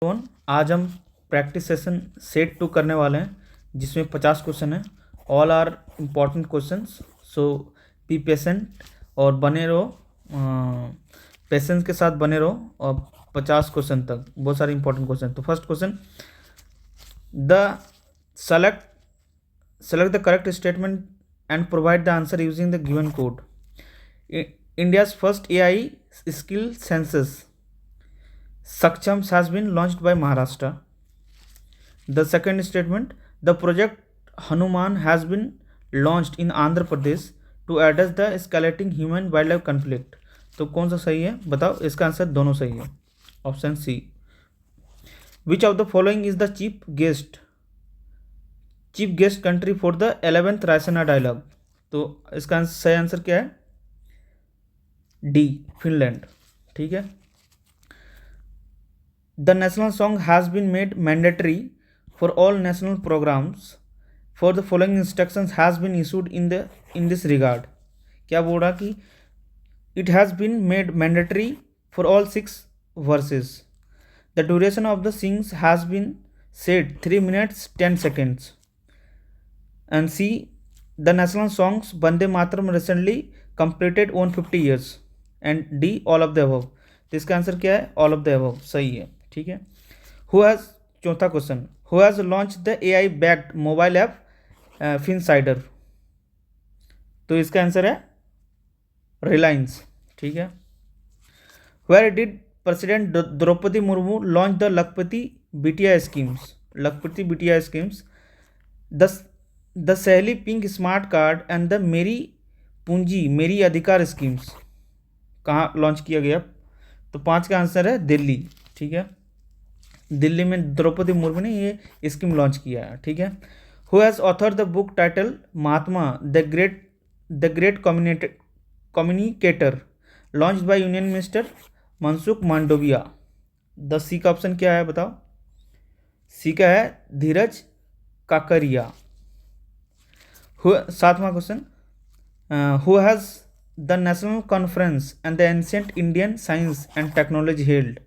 कौन आज हम प्रैक्टिस सेशन सेट 2 करने वाले हैं जिसमें 50 क्वेश्चन हैं। All are important questions, so be patient और बने रहो, पेशेंस के साथ बने रहो और 50 क्वेश्चन तक बहुत सारे इंपॉर्टेंट क्वेश्चन। तो first question, the select the correct statement and provide the answer using the given code. India's first AI skill census Saksham has been launched by Maharashtra. The second statement, the project Hanuman has been launched in Andhra Pradesh to address the escalating human wildlife conflict. तो कौन सा सही है बताओ, इसका answer दोनों सही है, option C. Which of the following is the chief guest country for the 11th Raisina dialogue. तो इसका सही आंसर क्या है, डी, फिनलैंड। ठीक है। The national song has been made mandatory for all national programs. For the following instructions has been issued in this regard. क्या बोल रहा कि it has been made mandatory for all 6 verses. The duration of the sings has been set 3 minutes 10 seconds. And C, the national songs Bande Mataram recently completed 150 years. And D, all of the above. तो इसका answer क्या है, all of the above सही है। ठीक है। Who has, चौथा question, who has launch the AI backed mobile app Finsider. तो इसका आंसर है रिलायंस। ठीक है। Where did president Draupadi Murmu launch the Lakhpati Bitiya schemes, the Saheli pink smart card and the Meri Punji मेरी अधिकार स्कीम्स कहाँ लॉन्च किया गया। तो 5 का आंसर है दिल्ली। ठीक है, दिल्ली में द्रौपदी मुर्मू ने ये स्कीम लॉन्च किया है। ठीक है। Who has author the book title Mahatma the great communicator launch by union minister Mansukh Mandaviya. The C का ऑप्शन क्या है बताओ, सी का है धीरज काकरिया। 7वां question, who has the national conference and the ancient Indian science and technology held.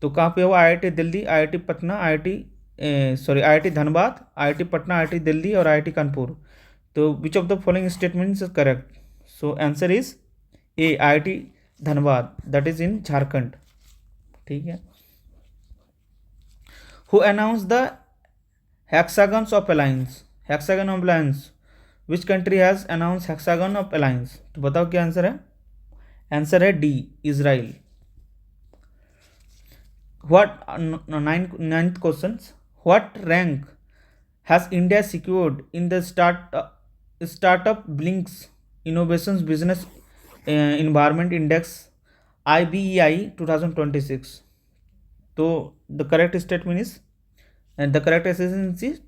तो कहाँ पे हुआ, IIT Delhi, IIT Patna, IIT Dhanbad, IIT Patna, IIT Delhi और IIT कानपुर। तो विच of the following statements is correct. So answer is a, IIT Dhanbad, that is in Jharkhand. ठीक है। Who announce the hexagon of alliance, which country has announce hexagon of alliance. तो बताओ क्या answer है, answer है D, Israel. Ninth questions, what rank has India secured in the startup Blinks Innovations Business Environment Index IBEI 2026? So the correct statement is, and the correct assessment is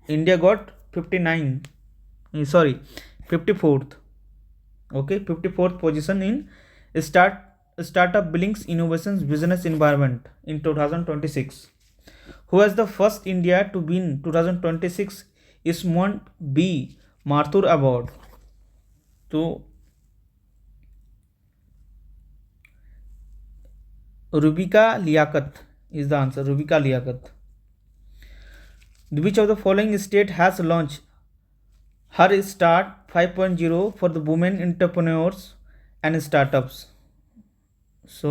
India got 54th. Okay, 54th position in Startup Blinks Innovations Business Environment in 2026. Who has the first India to win 2026 Ismond B. Mathur Award? तो Rubika Liaquat is the answer, Rubika Liaquat. Which of the following state has launched Her Start 5.0 for the women entrepreneurs and startups? So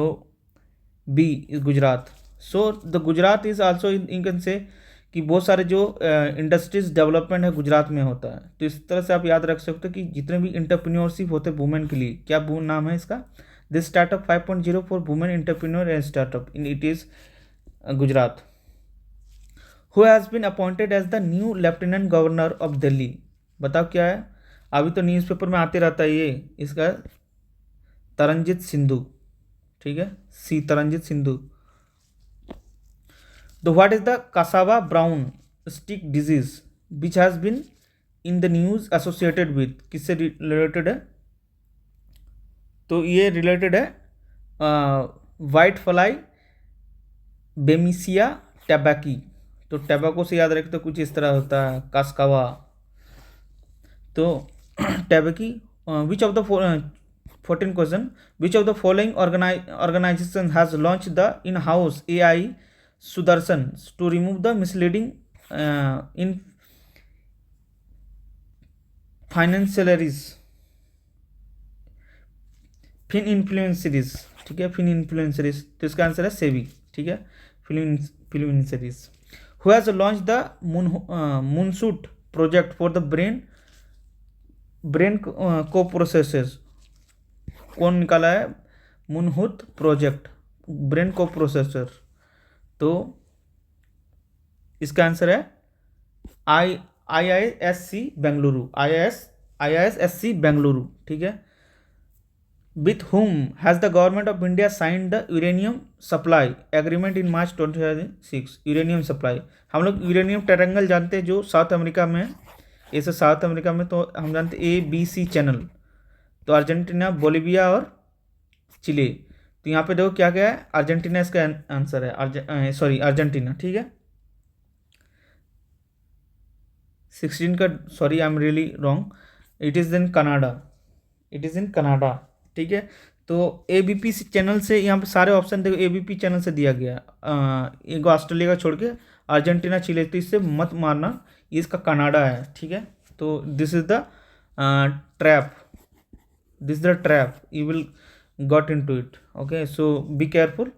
B is Gujarat. So the Gujarat is also in can say कि बहुत सारे जो industries development है गुजरात में होता है। तो इस तरह से आप याद रख सकते हो कि जितने भी इंटरप्रेन्योरशिप होते हैं वुमेन के लिए, क्या नाम है इसका, this startup 5.0 for women entrepreneur and startup in it is Gujarat. Who has been appointed as the new lieutenant governor of Delhi. बताओ क्या है, अभी तो न्यूज़पेपर में आते रहता है ये, इसका तरनजीत सिंधु। ठीक है, सी, तरनजीत सिंधु। तो what is the cassava brown stick disease which has been in the news associated with, किससे रिलेटेड है। तो ये रिलेटेड है वाइट फ्लाई बेमिसिया टैबाकी। तो टैबाको से याद रखते तो कुछ इस तरह होता है, कास्कावा। तो टैबाकी, which of the 14 question, which of the following organization has launched the in-house AI Sudarshan to remove the misleading in financiaries fin influencers, ठीक है, फिन इन्फ्लुएंसरीज, तो इसका आंसर है सेबी, ठीक है, fin influencers. Who has launch the moonshot project for the brain को processes, कौन निकाला है मुनहुत प्रोजेक्ट ब्रेन को प्रोसेसर, तो इसका आंसर है IISC बेंगलुरु, IISC बेंगलुरु, ठीक है। With whom has the government of India signed the uranium supply agreement in March 2006? Uranium supply, हम लोग यूरेनियम ट्रायंगल जानते हैं जो साउथ अमेरिका में है। ऐसे साउथ अमेरिका में तो हम जानते हैं ABC चैनल, तो अर्जेंटीना, बोलिविया और चिले। तो यहाँ पे देखो क्या क्या है, अर्जेंटीना इसका आंसर है, सॉरी अर्जेंटीना, ठीक है। 16 का, sorry I am really wrong, it is in Canada, ठीक है। तो ABP चैनल से यहाँ पे सारे ऑप्शन देखो ABP चैनल से दिया गया, एक ऑस्ट्रेलिया का छोड़ के अर्जेंटीना, चिले, तो इससे मत मारना, ये इसका कनाडा है, ठीक है। तो this is the trap, you will got into it, okay, so be careful.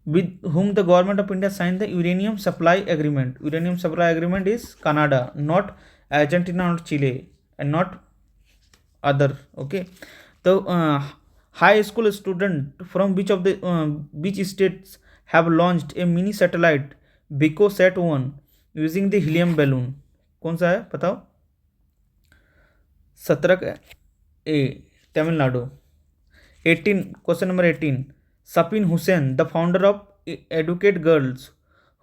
With whom the government of India signed the uranium supply agreement? Uranium supply agreement is Canada, not Argentina or Chile, and not other, okay. So high school student from which states have launched a mini satellite BICOSat-1 using the helium balloon? कौन सा है बताओ? 17 A Tamil Nadu. 18 question number 18, Sapin Hussain, the founder of Educate Girls,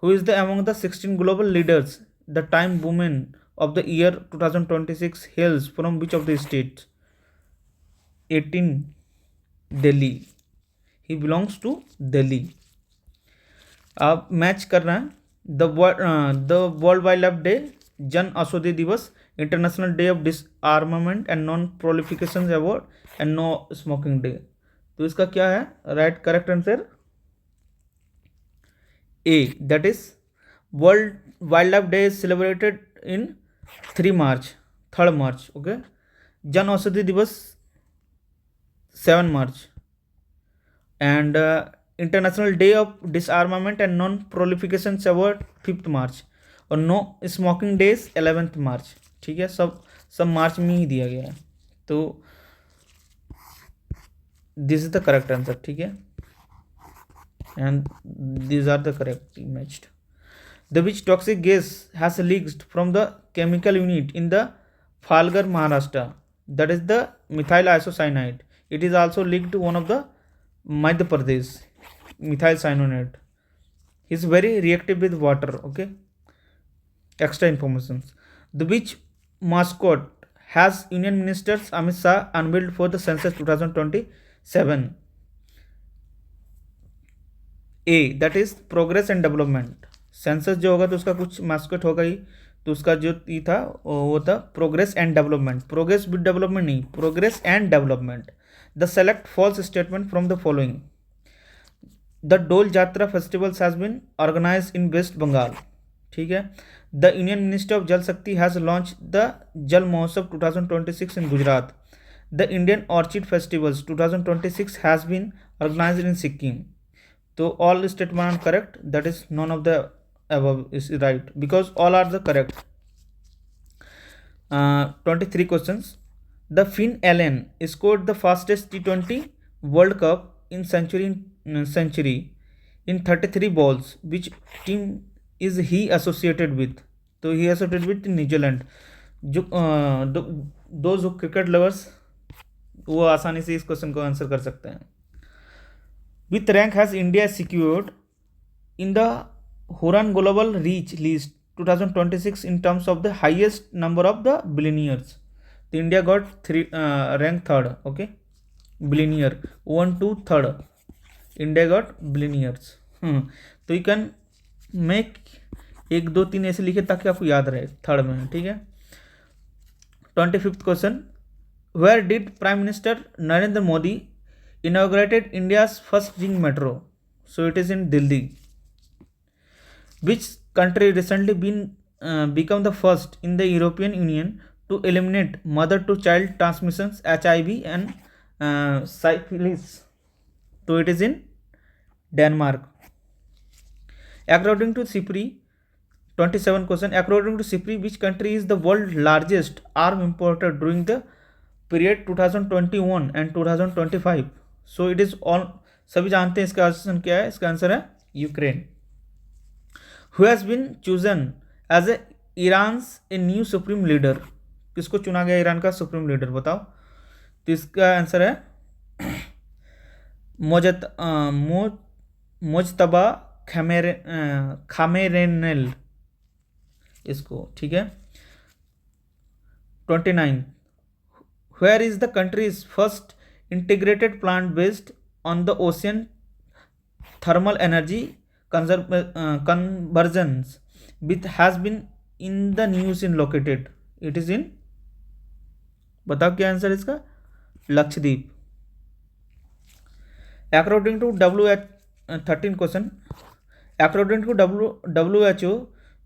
who is among the 16 global leaders, the Time Woman of the year 2026, hails from which of the states? 18 Delhi, he belongs to Delhi. अब match करना है, the world wildlife day, Jan Aushadhi Diwas, international day of disarmament and non proliferation award and no smoking day. तो इसका क्या है right correct answer? A, that is World Wildlife Day is celebrated in 3 March, 3rd March, okay. जन औषधि दिवस 7 March, and International Day of Disarmament and Non-Proliferation Award 5th March, और no smoking days 11th March, ठीक है। सब मार्च में ही दिया गया है, तो this is the correct answer, ठीक है, and these are the correctly matched. The which toxic gas has leaked from the chemical unit in the Falgar, Maharashtra? That is the methyl isocyanate. It is also leaked to one of the Madhya Pradesh, methyl cyanide. Is very reactive with water, okay. Extra informations. The which mascot has Union Ministers Amit Shah unveiled for the census 2027? A, that is progress and development. Census जो होगा तो उसका कुछ mascot होगा ही, तो उसका जो ये था वो था progress and development, progress with development नहीं, progress and development. The select false statement from the following. The Dol Jatra festivals has been organise in West Bengal, ठीक है। द यूनियन मिनिस्टर ऑफ जल शक्ति has launch the Jal Mahotsav 2026 in Gujarat. The Indian orchid festivals 2026 has been organized in Sikkim. तो all statement are correct, that is none of the above is right because all are the correct. 23 questions. The Finn Allen scored the fastest T20 World Cup in century in 33 balls. Which team is he associated with? तो he associated with New Zealand. जो दो जो cricket lovers वो आसानी से इस question को answer कर सकते हैं। With rank has India secured in the Huron Global Reach List 2026 in terms of the highest number of the billionaires? So India got rank 3rd, okay. Billionaire 1 to 3rd, India got billionaires. तो you can make 1 2 3 ऐसे लिखे ताकि आपको याद रहे 3rd में, ठीक है। 25th question. Where did Prime Minister Narendra Modi inaugurated India's first ring metro? So it is in Delhi. Which country recently become the first in the European Union to eliminate mother-to-child transmissions HIV and syphilis? So it is in Denmark. According to CIPRI, 27 question. According to CIPRI, which country is the world's largest arm importer during the period 2021 and 2025? So it is all, सभी जानते हैं इसका answer क्या है. इसका answer है Ukraine. Who has been chosen as a Iran's a new supreme leader? किसको चुना गया ईरान का सुप्रीम लीडर बताओ. तो इसका आंसर है मोजतबा खामेनेल इसको. ठीक है. 29. Where is the country's first integrated plant based on the ocean thermal energy conversions which has been in the news in located? It is in, बताओ क्या आंसर इसका, Lakshadweep. According to 13 question. According to WHO,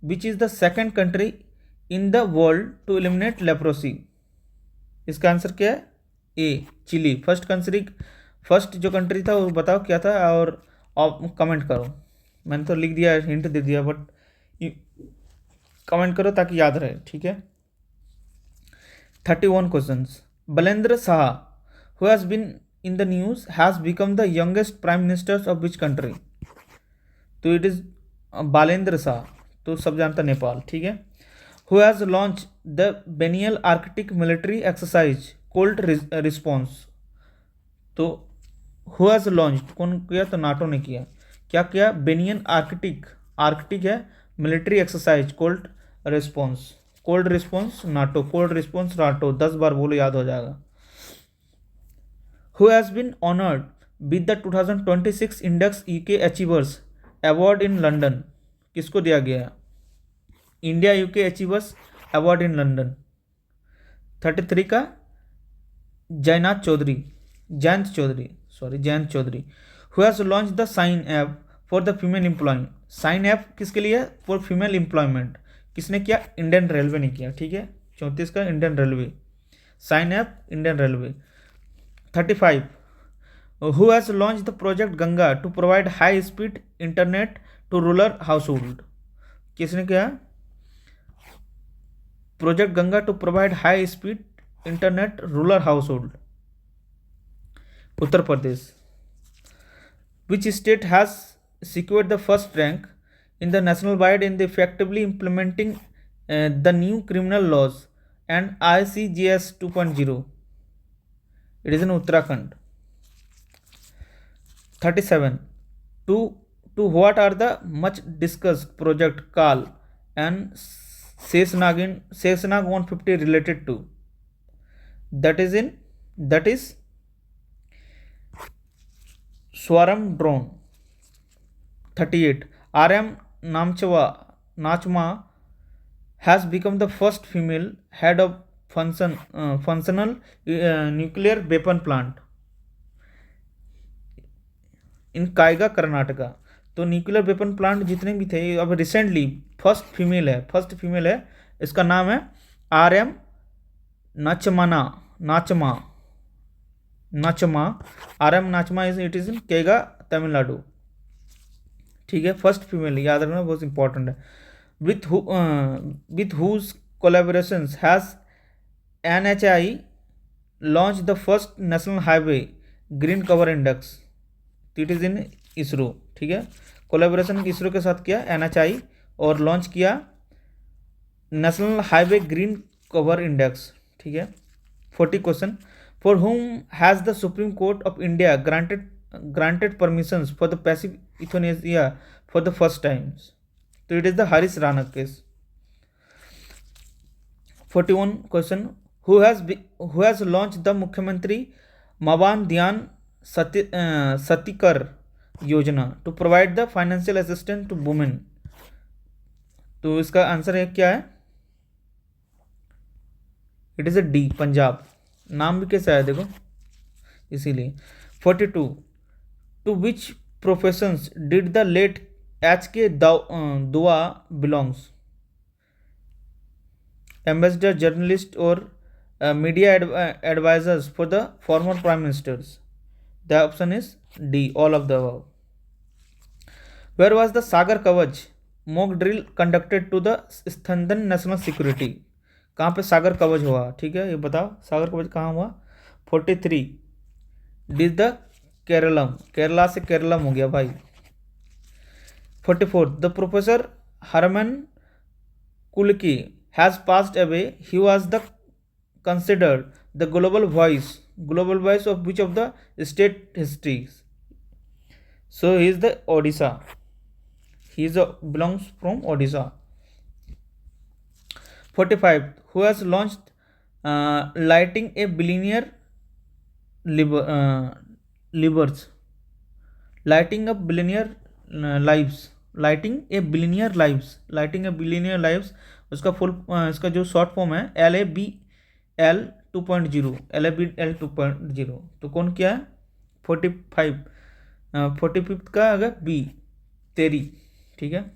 which is the second country in the world to eliminate leprosy? इसका answer क्या है, ए chilli. First जो country था वो बताओ क्या था, और कमेंट करो. मैंने तो लिख दिया, हिंट दे दिया, बट कमेंट करो ताकि याद रहे. ठीक है. 31 questions. Balendra Shah, who has been in the news, has become the youngest prime minister of which country? तो इट इज बालेंद्र शाह. तो सब जानता नेपाल. ठीक है. Who has launch the biennial arctic military exercise cold response? तो हु हैज लॉन्च कौन किया? तो नाटो ने किया. क्या किया? बेनियन आर्कटिक है military exercise cold response. Cold response NATO, cold response NATO. 10 बार बोलो, याद हो जाएगा. Who has been honoured with the 2026 India UK achievers award in London? किसको दिया गया? India UK achievers award in London. 33 का Jayant Chaudhary. Who has launch the sign app for the female employment? Sign app किसके लिए? For female employment. किसने किया? Indian railway ने किया. ठीक है. 34 का Indian railway. Sign app Indian railway. 35. Who has launch the project Ganga to provide high speed internet to rural household? किसने किया? Project Ganga to provide high speed internet rural household. Uttar Pradesh. Which state has secured the first rank in the national wide in the effectively implementing the new criminal laws and ICGS 2.0? It is in Uttarakhand. 37. To what are the much discussed project Kal and Sheshnag 150 related to? That is Swaram drone. 38. RM Nachma has become the first female head of functional nuclear weapon plant in Kaiga, Karnataka. तो nuclear weapon plant जितने भी थे अब recently first female है. इसका नाम है RM नाचमा. RM नाचमा इट इज इन केगा, तमिलनाडु. ठीक है. फर्स्ट फीमेल याद रखना, बहुत इंपॉर्टेंट है. With whose collaborations has NHI launch the first national highway green cover index? It is in ISRO. ठीक है. कोलैबोरेशन इसरो के साथ किया NHI और लॉन्च किया national highway green cover index. ठीक है. 40 question. For whom has the Supreme Court of India granted permissions for the passive euthanasia for the first time? So it is the Harish Ranak case. 41 question. Who has launched the Mukhyamantri Mawan Dhyan Satikar योजना to provide the financial assistance to women? तो इसका answer है क्या है? It is D, Punjab. नाम भी कैसा है देखो, इसीलिए. 42. To which professions did the late HK Dua belongs? Ambassador, journalist, or media advisors for the former prime ministers? The option is D, all of the above. Where was the Sagar Kavach mock drill conducted to the Sthandan National Security? कहाँ पे सागर कवच हुआ? ठीक है, ये बताओ सागर कवच कहाँ हुआ? 43 डिज द केरलम, केरला से केरलम हो गया भाई. 44 the professor Hermann Kulke has passed away. He was the considered the global voice of which of the state histories? So he is the Odisha. He is belongs from Odisha. 45 who has launched lighting a billionaire livers, lighting a billionaire lives, lighting a billionaire lives. उसका full इसका जो short form है LABL 2.0, LABL 2.0. तो कौन क्या है? 45 45 का अगर बी तेरी. ठीक है.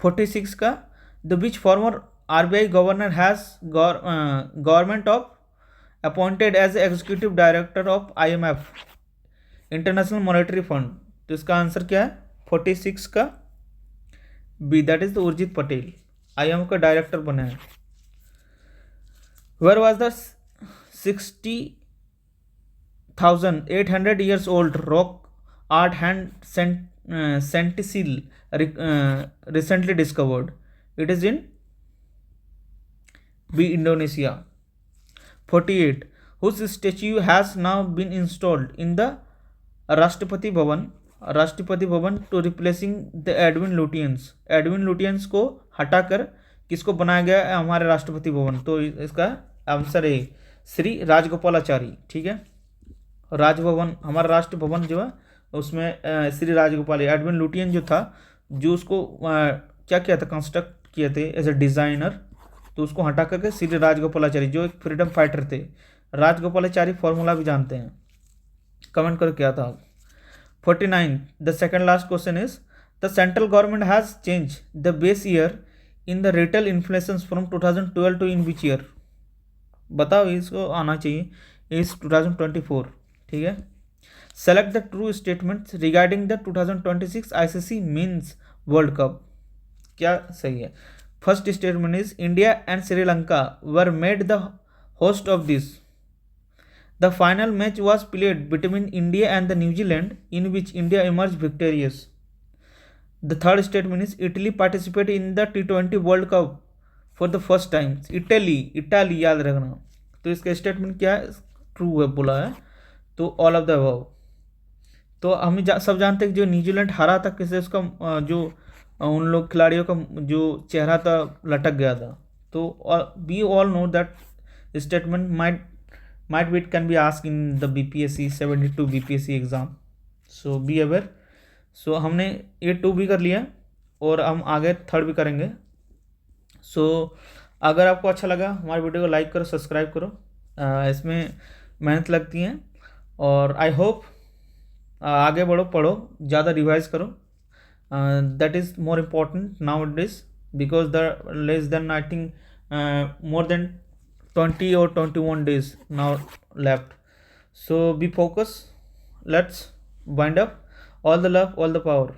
46 का the which former RBI governor has government of appointed as executive director of IMF, international monetary fund. तो इसका आंसर क्या है? 46 का B, that is the Urjit Patel. IMF का डायरेक्टर बना है. Where was the 60,800 years old rock art hand Sentinel recently discovered? It is in B, Indonesia. 48 whose statue has now been installed in the Rashtrapati Bhavan to replacing the Edwin Lutyens को हटाकर किसको बनाया गया है हमारे राष्ट्रपति भवन? तो इसका answer है श्री राजगोपालाचारी. ठीक है. राजभवन, हमारा राष्ट्र भवन जो है उसमें श्री राजगोपाल, एडविन लुटियन जो था, जो उसको क्या किया था, कंस्ट्रक्ट किए थे एज ए डिज़ाइनर, तो उसको हटा करके श्री राजगोपालाचारी जो एक फ्रीडम फाइटर थे. राजगोपालाचारी फॉर्मूला भी जानते हैं? कमेंट करके क्या था. 49 the second last question is the central government has change the base year in the retail inflation from 2012 to in which year? बताओ, इसको आना चाहिए. इज 2024. ठीक है. Select the true statements regarding the 2026 ICC men's world cup. क्या सही है? First statement is India and Sri Lanka were made the host of this. The final match was played between India and the New Zealand in which India emerge victorious. The third statement is Italy participate in the T20 world cup for the first time. Italy याद रखना. तो इसका statement क्या है? True है बोला है. तो ऑल ऑफ द अबव. तो हम सब जानते हैं कि जो न्यूजीलैंड हारा था किससे, उसका जो उन लोग खिलाड़ियों का जो चेहरा था लटक गया था. तो we all know that statement might be it can be asked in the BPSC 72 BPSC exam. So be aware. So हमने ये 2 भी कर लिया और हम आगे 3rd भी करेंगे. सो अगर आपको अच्छा लगा हमारे वीडियो को लाइक करो, सब्सक्राइब करो. इसमें मेहनत लगती है और आई होप आगे बढ़ो, पढ़ो, ज़्यादा रिवाइज करो. That is more important now it is because the less than I think more than 20 or 21 days now left. So be focused. Let's wind up. All the love, all the power.